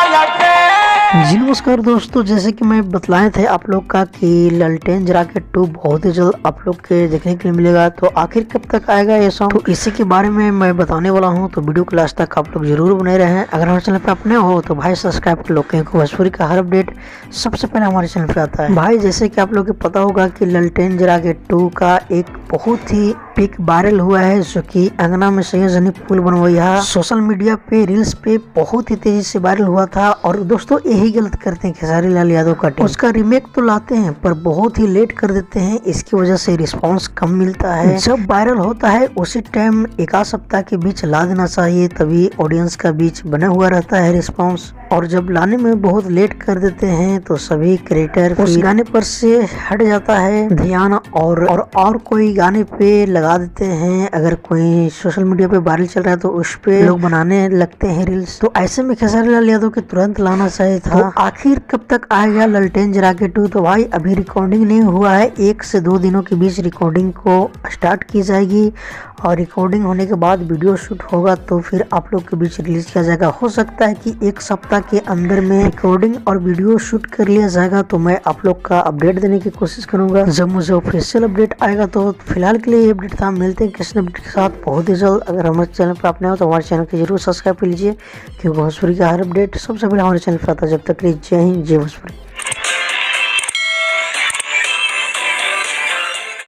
जी नमस्कार दोस्तों, जैसे कि मैं बतलाए थे आप लोग का कि ललटेन जराकेट 2 बहुत ही जल्द आप लोग के देखने के लिए मिलेगा। तो आखिर कब तक आएगा ये सॉन्ग, तो इसी के बारे में मैं बताने वाला हूं। तो वीडियो को लास्ट तक आप लोग जरूर बने रहें। अगर हमारे चैनल पे अपने हो तो भाई सब्सक्राइब कर लो, क्योंकि भोजपुरी का हर अपडेट सबसे पहले हमारे चैनल पे आता है। भाई जैसे कि आप लोग को पता होगा कि ललटेन जराकेट 2 का एक बहुत ही पिक वायरल हुआ है, जो कि अंगना में सैयद जनी पुल बनवाया सोशल मीडिया पे रील्स पे बहुत ही तेजी से वायरल हुआ था। और दोस्तों यही गलत करते हैं खेसारी लाल यादव का टीम, उसका रीमेक तो लाते हैं पर बहुत ही लेट कर देते हैं। इसकी वजह से रिस्पांस कम मिलता है। जब वायरल होता है उसी टाइम एक आध सप्ताह के बीच ला देना चाहिए, तभी ऑडियंस का बीच बना हुआ रहता है रिस्पांस। और जब लाने में बहुत लेट कर देते हैं तो सभी क्रिएटर उस गाने पर से हट जाता है ध्यान और कोई गाने पे लगा देते हैं। अगर कोई सोशल मीडिया पे वायरल चल रहा है तो उस पे लोग बनाने लगते हैं रील्स। तो ऐसे में खेसारी लाल यादव के तुरंत लाना चाहिए था। तो आखिर कब तक आएगा ललटेन जराकेट 2? तो भाई अभी रिकॉर्डिंग नहीं हुआ है, 1 से 2 दिनों के बीच रिकॉर्डिंग को स्टार्ट की जाएगी। और रिकॉर्डिंग होने के बाद वीडियो शूट होगा तो फिर आप लोग के बीच रिलीज किया जाएगा। हो सकता है कि 1 सप्ताह के अंदर में रिकॉर्डिंग और वीडियो शूट कर लिया जाएगा। तो मैं आप लोग का अपडेट देने की कोशिश करूंगा जब मुझे ऑफिशियल अपडेट आएगा। तो फिलहाल के लिए ये अपडेट था, मिलते हैं किसी अपडेट के साथ बहुत ही जल्द। अगर हमारे चैनल पर आपने हो तो हमारे चैनल को जरूर सब्सक्राइब कर लीजिए, क्योंकि भोजपुरी का हर अपडेट सबसे पहले हमारे चैनल पर आता है। जब तक के लिए जय हिंद, जय भोजपुरी।